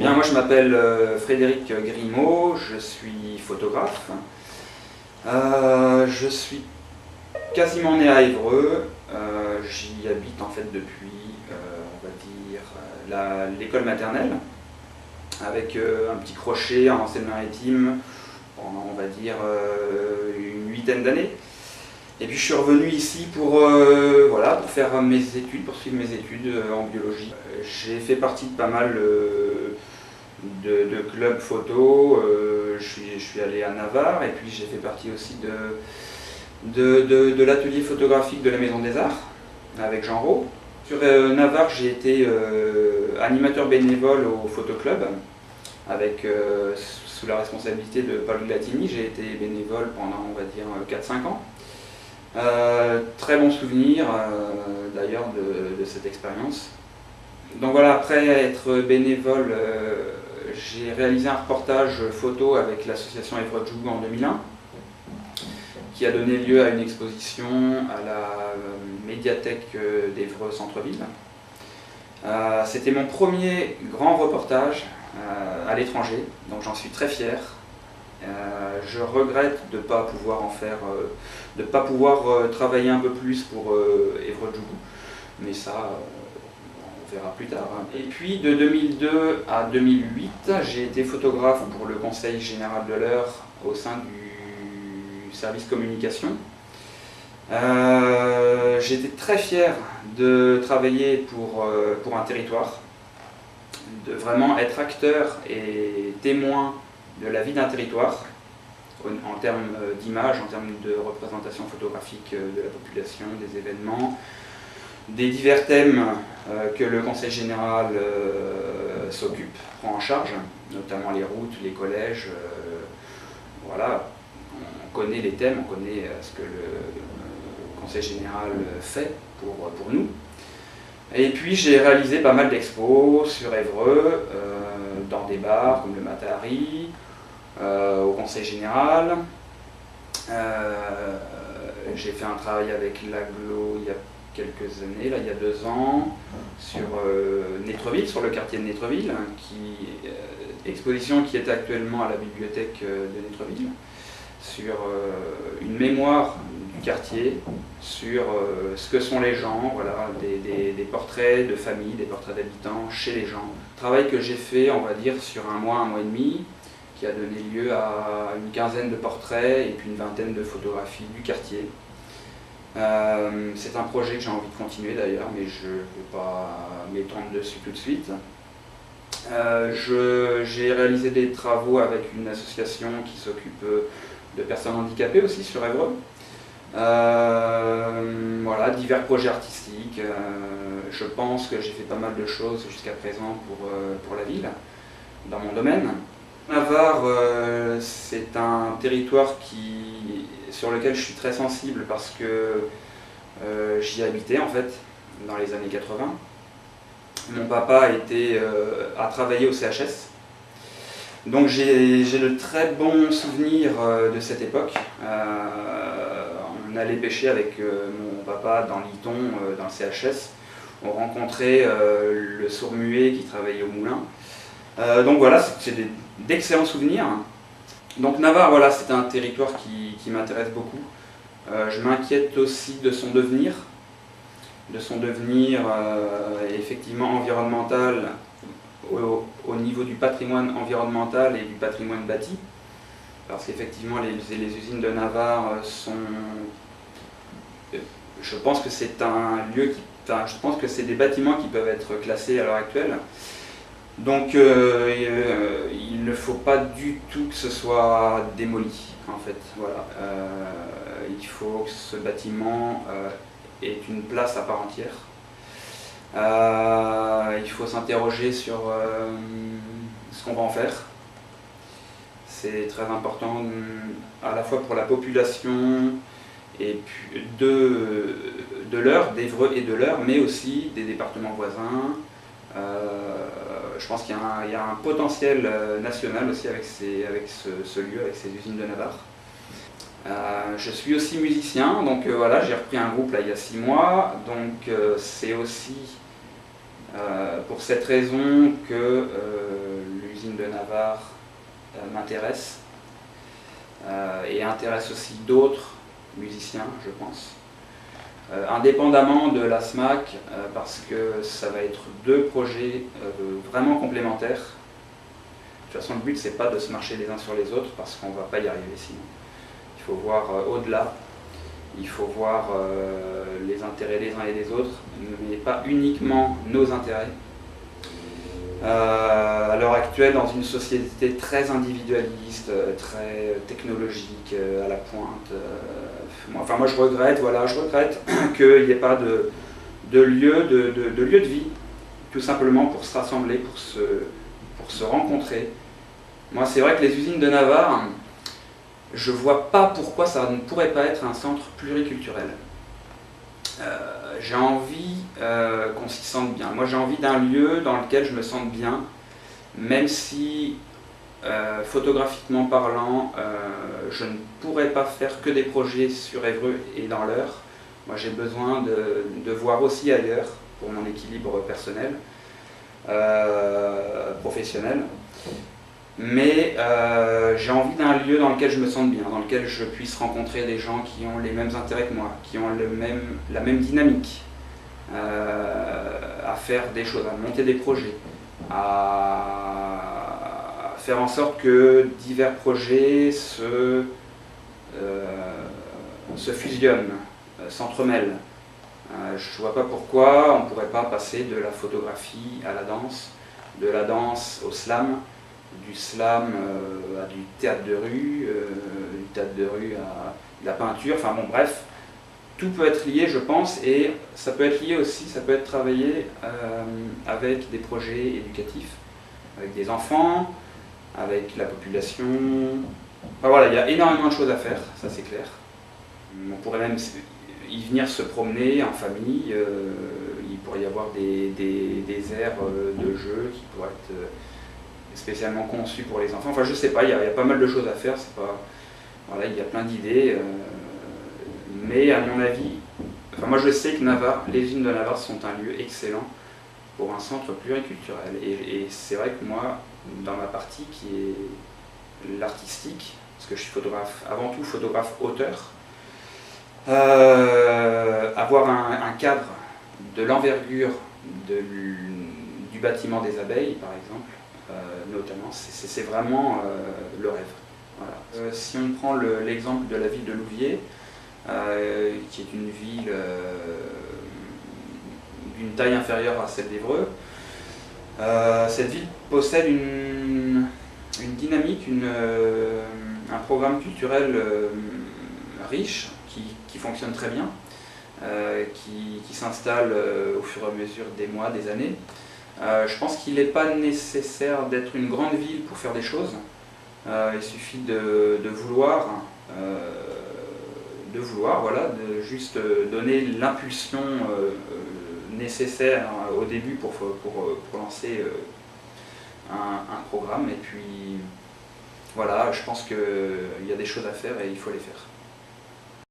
Bien, moi je m'appelle Frédéric Grimaud, je suis photographe. Je suis quasiment né à Évreux. J'y habite en fait depuis, on va dire, l'école maternelle, avec un petit crochet en Seine-Maritime pendant, on va dire, une huitaine d'années. Et puis je suis revenu ici pour, voilà, pour faire mes études, poursuivre mes études en biologie. J'ai fait partie de pas mal de clubs photo. Je suis allé à Navarre et puis j'ai fait partie aussi de l'atelier photographique de la Maison des Arts avec Jean Rau. Sur Navarre, j'ai été animateur bénévole au photoclub avec, sous la responsabilité de Paul Glatini. J'ai été bénévole pendant, on va dire, 4-5 ans. Très bon souvenir d'ailleurs de cette expérience. Donc voilà, après être bénévole, j'ai réalisé un reportage photo avec l'association Évreux-Djougou en 2001 qui a donné lieu à une exposition à la médiathèque d'Évreux Centre-Ville. C'était mon premier grand reportage à l'étranger, donc j'en suis très fier. Je regrette de ne pas pouvoir en faire, de pas pouvoir travailler un peu plus pour Évreux-Djougou, mais ça, on verra plus tard. Et puis de 2002 à 2008, j'ai été photographe pour le Conseil général de l'Eure au sein du service communication. J'étais très fier de travailler pour un territoire, de vraiment être acteur et témoin de la vie d'un territoire, en termes d'image, en termes de représentation photographique de la population, des événements, des divers thèmes que le Conseil général s'occupe, prend en charge, notamment les routes, les collèges. Voilà, on connaît les thèmes, on connaît ce que le Conseil général fait pour nous. Et puis j'ai réalisé pas mal d'expos sur Évreux, dans des bars comme le Matahari, au Conseil général. J'ai fait un travail avec l'Aglo il y a quelques années, là, il y a 2 ans, sur Nétreville, sur le quartier de Nétreville, exposition qui est actuellement à la bibliothèque de Nétreville, sur une mémoire du quartier, sur ce que sont les gens, voilà, des portraits de famille, des portraits d'habitants chez les gens. Travail que j'ai fait, on va dire, sur un mois et demi, qui a donné lieu à une quinzaine de portraits et puis une vingtaine de photographies du quartier. C'est un projet que j'ai envie de continuer d'ailleurs, mais je ne vais pas m'étendre dessus tout de suite. J'ai réalisé des travaux avec une association qui s'occupe de personnes handicapées aussi sur Évreux. Voilà, divers projets artistiques. Je pense que j'ai fait pas mal de choses jusqu'à présent pour la ville, dans mon domaine. Navarre, c'est un territoire sur lequel je suis très sensible parce que j'y habitais en fait dans les années 80. Mon papa a travaillé au CHS. Donc j'ai de très bons souvenirs de cette époque. On allait pêcher avec mon papa dans l'Iton, dans le CHS. On rencontrait le sourd-muet qui travaillait au moulin. Donc voilà, c'est d'excellents souvenirs. Donc Navarre, voilà, c'est un territoire qui m'intéresse beaucoup. Je m'inquiète aussi de son devenir effectivement environnemental, au niveau du patrimoine environnemental et du patrimoine bâti. Parce qu'effectivement les usines de Navarre sont... Je pense que c'est un lieu je pense que c'est des bâtiments qui peuvent être classés à l'heure actuelle. Donc il ne faut pas du tout que ce soit démoli en fait. Voilà. Il faut que ce bâtiment ait une place à part entière. Il faut s'interroger sur ce qu'on va en faire. C'est très important à la fois pour la population et puis de l'Eure, d'Évreux et de l'Eure, mais aussi des départements voisins. Je pense qu'il y a un potentiel national aussi avec ce lieu, avec ces usines de Navarre. Je suis aussi musicien, donc voilà, j'ai repris un groupe là, il y a 6 mois, donc c'est aussi pour cette raison que usine de Navarre m'intéresse et intéresse aussi d'autres musiciens, je pense. Indépendamment de la SMAC, parce que ça va être deux projets vraiment complémentaires. De toute façon, le but, c'est pas de se marcher les uns sur les autres, parce qu'on va pas y arriver sinon. Il faut voir au-delà, il faut voir les intérêts des uns et des autres, mais pas uniquement nos intérêts. À l'heure actuelle, dans une société très individualiste, très technologique, à la pointe, moi je regrette, qu'il n'y ait pas de lieu de vie, tout simplement pour se rassembler, pour se rencontrer. Moi, c'est vrai que les usines de Navarre, je ne vois pas pourquoi ça ne pourrait pas être un centre pluriculturel. J'ai envie qu'on s'y sente bien. Moi, j'ai envie d'un lieu dans lequel je me sente bien, même si, photographiquement parlant, je ne pourrais pas faire que des projets sur Évreux et dans l'Eure. Moi, j'ai besoin de voir aussi ailleurs, pour mon équilibre personnel, professionnel. Mais j'ai envie d'un lieu dans lequel je me sente bien, dans lequel je puisse rencontrer des gens qui ont les mêmes intérêts que moi, qui ont la même dynamique à faire des choses, à monter des projets, à faire en sorte que divers projets se fusionnent, s'entremêlent. Je ne vois pas pourquoi on ne pourrait pas passer de la photographie à la danse, de la danse au slam, du slam à du théâtre de rue, du théâtre de rue à la peinture, enfin bon bref, tout peut être lié je pense, et ça peut être lié aussi, ça peut être travaillé avec des projets éducatifs, avec des enfants, avec la population, enfin, voilà, il y a énormément de choses à faire, ça c'est clair. On pourrait même y venir se promener en famille, il pourrait y avoir des aires de jeux qui pourraient être spécialement conçu pour les enfants. Enfin, je sais pas, il y a pas mal de choses à faire. C'est pas, voilà, il y a plein d'idées. Mais à mon avis, enfin, moi je sais que Navarre, les usines de Navarre sont un lieu excellent pour un centre pluriculturel. Et c'est vrai que moi, dans ma partie qui est l'artistique, parce que je suis photographe, avant tout photographe-auteur, avoir un cadre de l'envergure du bâtiment des abeilles, par exemple, notamment, c'est vraiment le rêve. Voilà. Si on prend l'exemple de la ville de Louviers, qui est une ville d'une taille inférieure à celle d'Évreux, cette ville possède une dynamique, un programme culturel riche qui fonctionne très bien, qui s'installe au fur et à mesure des mois, des années. Je pense qu'il n'est pas nécessaire d'être une grande ville pour faire des choses. Il suffit de vouloir, voilà, de juste donner l'impulsion nécessaire au début pour lancer un programme. Et puis voilà, je pense qu'il y a des choses à faire et il faut les faire.